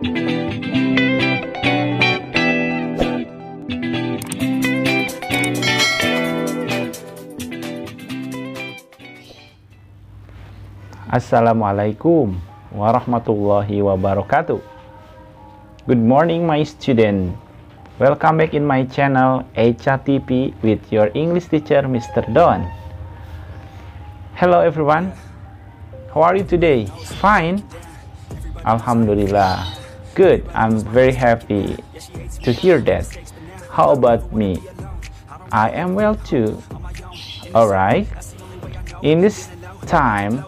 Assalamualaikum warahmatullahi wabarakatuh. Good morning my student. Welcome back in my channel Echa TV with your English teacher Mr. Don. Hello everyone. How are you today? Fine? Alhamdulillah. Good. I'm very happy to hear that. How about me? I am well too. Alright. In this time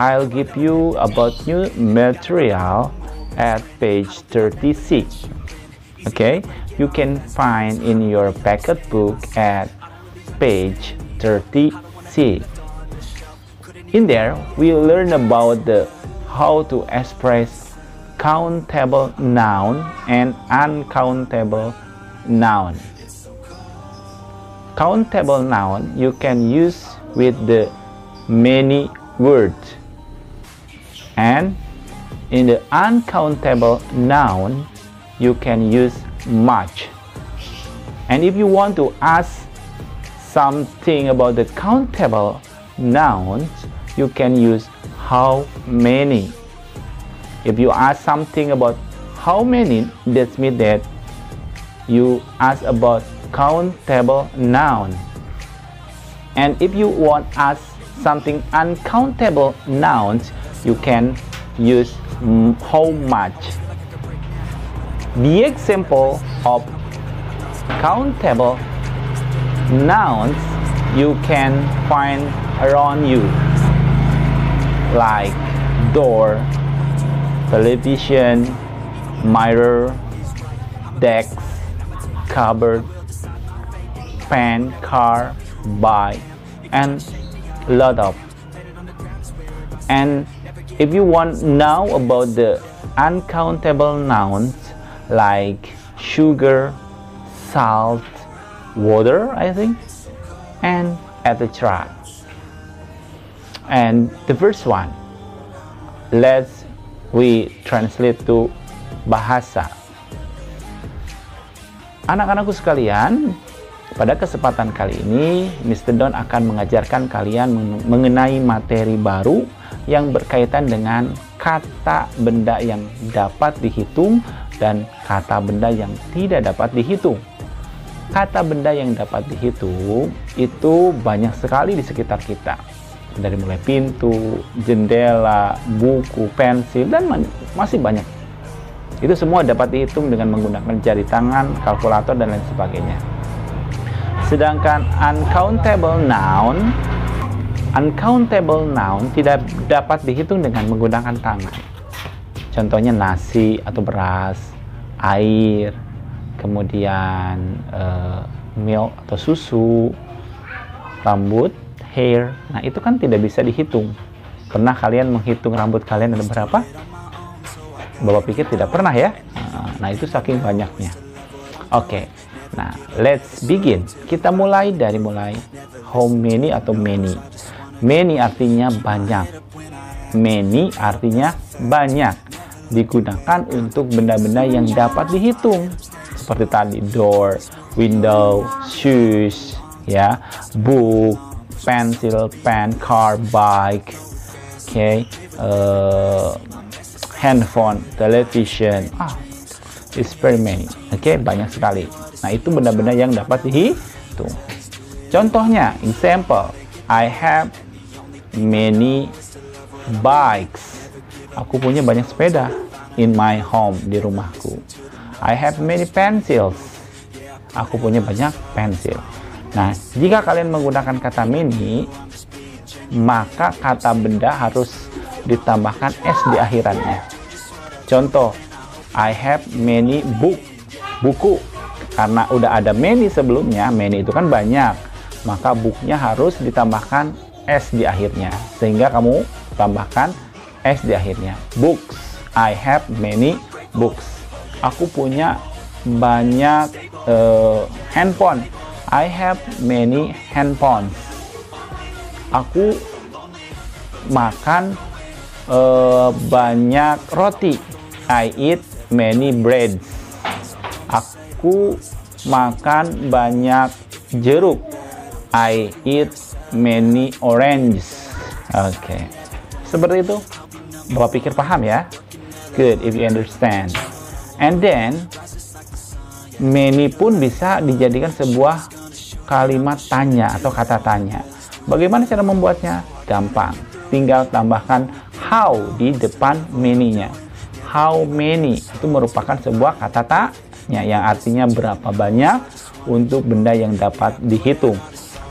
I'll give you about new material at page 36. Okay, you can find in your packet book at page 36. In there, we learn about the how to express countable noun and uncountable noun. Countable noun you can use with the many words. And in the uncountable noun, you can use much. And if you want to ask something about the countable nouns, you can use how many. If you ask something about how many, that means that you ask about countable noun. And if you want to ask something uncountable nouns, you can use how much. The example of countable nouns you can find around you, like door, television, mirror, desk, cupboard, pen, car, bike, and a lot of. And if you want to know about the uncountable nouns like sugar, salt, water, I think, and etc. And the first one, let's we translate to bahasa. Anak-anakku sekalian, pada kesempatan kali ini, Mr. Don akan mengajarkan kalian mengenai materi baru yang berkaitan dengan kata benda yang dapat dihitung dan kata benda yang tidak dapat dihitung. Kata benda yang dapat dihitung itu banyak sekali di sekitar kita. Dari mulai pintu, jendela, buku, pensil, dan masih banyak. Itu semua dapat dihitung dengan menggunakan jari tangan, kalkulator, dan lain sebagainya. Sedangkan uncountable noun tidak dapat dihitung dengan menggunakan tangan. Contohnya nasi atau beras, air, kemudian milk atau susu, rambut, hair. Nah, itu kan tidak bisa dihitung. Pernah kalian menghitung rambut kalian ada berapa? Bapak pikir tidak pernah ya? Nah, itu saking banyaknya. Oke. Nah, let's begin. Kita mulai dari how many atau many. Many artinya banyak. Many artinya banyak. Digunakan untuk benda-benda yang dapat dihitung. Seperti tadi, door, window, shoes, ya, book, pencil, pen, car, bike, okay, handphone, television. It's very many. Okay, banyak sekali. Nah, itu benda-benda yang dapat dihitung. Contohnya, example, I have many bikes. Aku punya banyak sepeda in my home, di rumahku. I have many pencils. Aku punya banyak pensil. Nah, jika kalian menggunakan kata many, maka kata benda harus ditambahkan s di akhirannya. Contoh, I have many buku. Karena udah ada many sebelumnya, many itu kan banyak, maka booknya harus ditambahkan s di akhirnya, sehingga kamu tambahkan s di akhirnya. Books, I have many books. Aku punya banyak handphone. I have many handphones. Aku makan banyak roti. I eat many breads. Aku makan banyak jeruk. I eat many oranges. Oke. Seperti itu. Bapak pikir paham ya? Good if you understand. And then many pun bisa dijadikan sebuah kalimat tanya atau kata tanya. Bagaimana cara membuatnya? Gampang. Tinggal tambahkan how di depan many-nya. How many itu merupakan sebuah kata tanya yang artinya berapa banyak untuk benda yang dapat dihitung.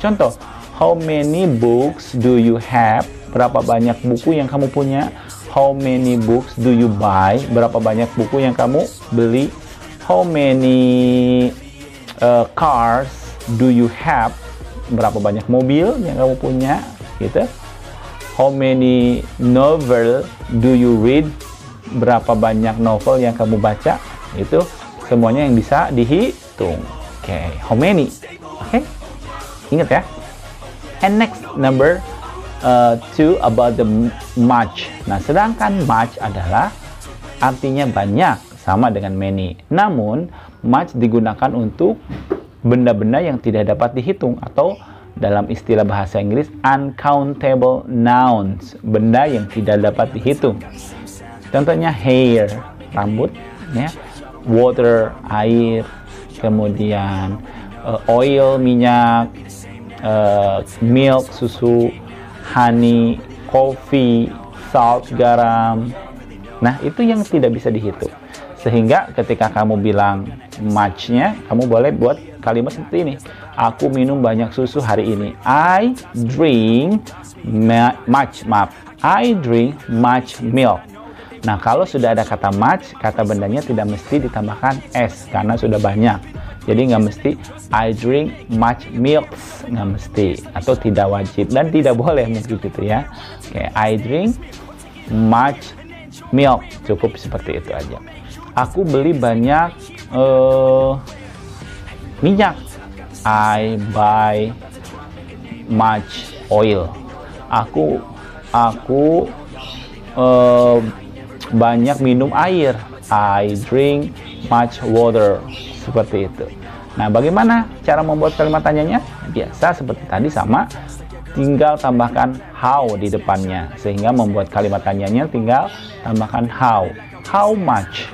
Contoh, how many books do you have? Berapa banyak buku yang kamu punya? How many books do you buy? Berapa banyak buku yang kamu beli? How many cars do you have? Berapa banyak mobil yang kamu punya? Gitu. How many novel do you read? Berapa banyak novel yang kamu baca? Itu semuanya yang bisa dihitung. Oke, how many? Oke, ingat ya. And next number 2 about the much. Nah, sedangkan much adalah artinya banyak, sama dengan many. Namun, much digunakan untuk benda-benda yang tidak dapat dihitung atau dalam istilah bahasa Inggris uncountable nouns, benda yang tidak dapat dihitung. Contohnya hair, rambut, ya, water, air, kemudian oil, minyak, milk, susu, honey, coffee, salt, garam. Nah, itu yang tidak bisa dihitung. Sehingga ketika kamu bilang much-nya, kamu boleh buat kalimat seperti ini. Aku minum banyak susu hari ini. I drink much milk. Nah, kalau sudah ada kata much, kata bendanya tidak mesti ditambahkan s karena sudah banyak. Jadi nggak mesti I drink much milk, nggak mesti, atau tidak wajib dan tidak boleh mungkin gitu ya. Oke, I drink much milk, cukup seperti itu aja. Aku beli banyak minyak. I buy much oil. Aku banyak minum air. I drink much water. Seperti itu. Nah, bagaimana cara membuat kalimat tanyanya? Biasa seperti tadi sama, tinggal tambahkan how di depannya. Sehingga membuat kalimat tanyanya tinggal tambahkan how. How much?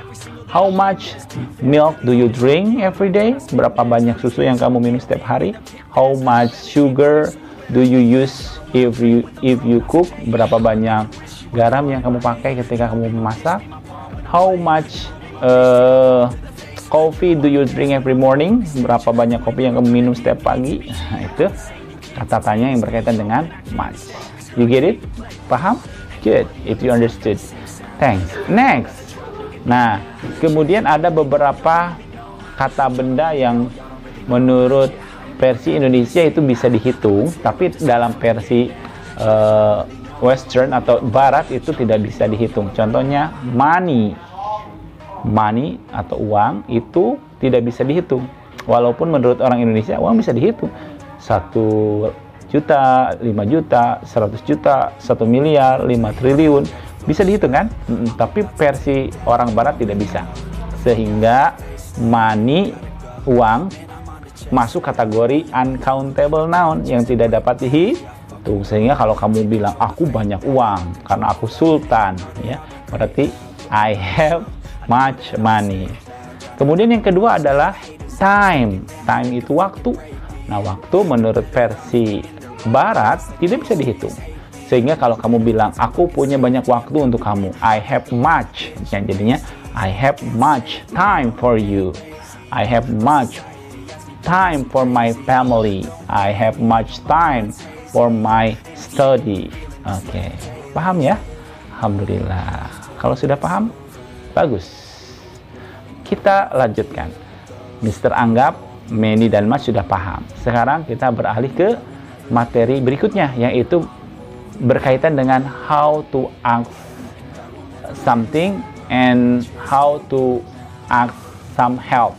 How much milk do you drink every day? Berapa banyak susu yang kamu minum setiap hari? How much sugar do you use if you cook? Berapa banyak garam yang kamu pakai ketika kamu memasak? How much coffee do you drink every morning? Berapa banyak kopi yang kamu minum setiap pagi? Nah, itu kata tanya yang berkaitan dengan much. You get it? Paham? Good. If you understood. Thanks. Next. Nah, kemudian ada beberapa kata benda yang menurut versi Indonesia itu bisa dihitung, tapi dalam versi Western atau Barat itu tidak bisa dihitung. Contohnya money. Money atau uang itu tidak bisa dihitung. Walaupun menurut orang Indonesia uang bisa dihitung. 1 juta, 5 juta, 100 juta, 1 miliar, 5 triliun. Bisa dihitung kan? Tapi versi orang Barat tidak bisa. Sehingga money, uang, masuk kategori uncountable noun yang tidak dapat dihitung. Sehingga kalau kamu bilang aku banyak uang karena aku sultan, ya, berarti I have much money. Kemudian yang kedua adalah time. Time itu waktu. Nah, waktu menurut versi Barat tidak bisa dihitung. Sehingga kalau kamu bilang aku punya banyak waktu untuk kamu, I have much, yang jadinya I have much time for you. I have much time for my family. I have much time for my study. Oke, paham ya? Alhamdulillah. Kalau sudah paham, bagus. Kita lanjutkan. Mr. anggap many dan much sudah paham. Sekarang kita beralih ke materi berikutnya, yaitu berkaitan dengan how to ask something and how to ask some help.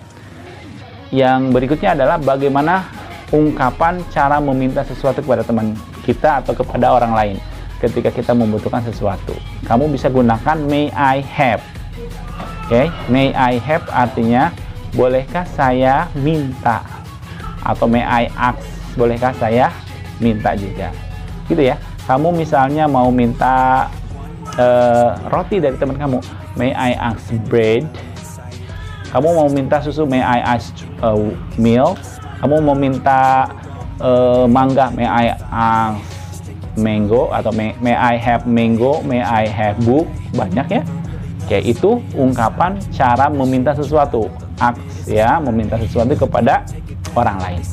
Yang berikutnya adalah bagaimana ungkapan cara meminta sesuatu kepada teman kita atau kepada orang lain ketika kita membutuhkan sesuatu. Kamu bisa gunakan may I have. Oke, may I have artinya bolehkah saya minta, atau may I ask, bolehkah saya minta juga, gitu ya. Kamu misalnya mau minta roti dari teman kamu, may I ask bread. Kamu mau minta susu, may I ask milk. Kamu mau minta mangga, may I ask mango, atau may I have mango, may I have book. Banyak ya. Oke, itu ungkapan cara meminta sesuatu. Ask ya, meminta sesuatu kepada orang lain.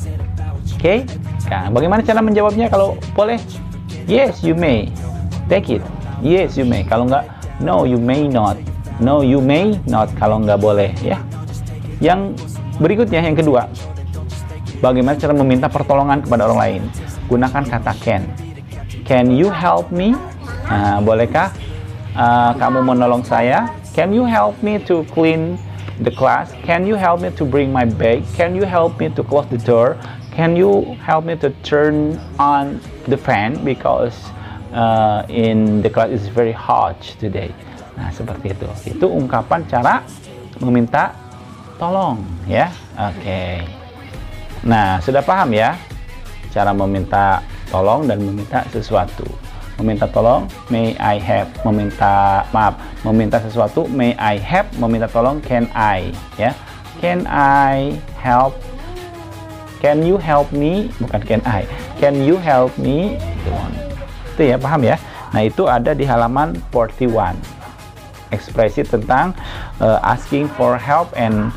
Oke. Nah, bagaimana cara menjawabnya? Kalau boleh, yes you may. Take it. Yes you may. Kalau enggak, no you may not. No you may not. Kalau enggak boleh ya. Yang berikutnya, yang kedua, bagaimana cara meminta pertolongan kepada orang lain? Gunakan kata can. Can you help me? Nah, bolehkah kamu menolong saya? Can you help me to clean the class? Can you help me to bring my bag? Can you help me to close the door? Can you help me to turn on the fan because in the class is very hot today? Nah, seperti itu. Itu ungkapan cara meminta tolong ya. Oke. Nah, sudah paham ya cara meminta tolong dan meminta sesuatu. Meminta tolong, may I have. Meminta sesuatu, may I have. Meminta tolong, can I ya. Can I help? Can you help me? Bukan can I. Can you help me? Itu ya, paham ya. Nah, itu ada di halaman 41. Ekspresi tentang asking for help and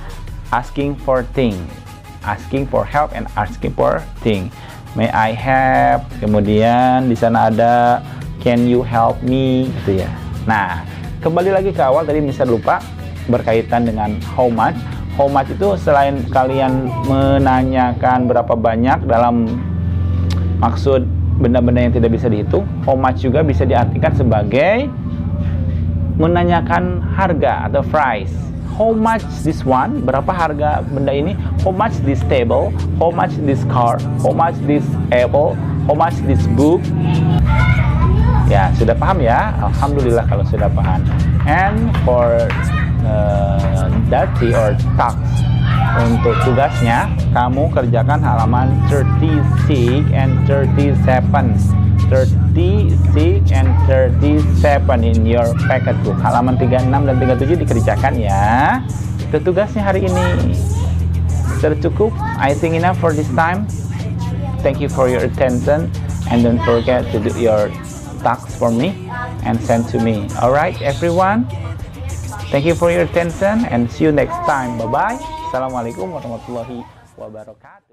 asking for thing. Asking for help and asking for thing. May I have, kemudian di sana ada can you help me, gitu ya. Nah, kembali lagi ke awal tadi, Mister lupa berkaitan dengan how much. How much itu selain kalian menanyakan berapa banyak dalam maksud benda-benda yang tidak bisa dihitung, how much juga bisa diartikan sebagai menanyakan harga atau price. How much this one? Berapa harga benda ini? How much this table? How much this car? How much this apple? How much this book? Ya, sudah paham ya? Alhamdulillah kalau sudah paham. And for dirty or task, untuk tugasnya kamu kerjakan halaman 36 and 37. 36 and 37 in your packet book. Halaman 36 dan 37 dikerjakan ya. Itu tugasnya hari ini. Sudah cukup? I think enough for this time. Thank you for your attention, and don't forget to do your tasks for me and send to me. Alright everyone, thank you for your attention and see you next time. Bye bye. Assalamualaikum warahmatullahi wabarakatuh.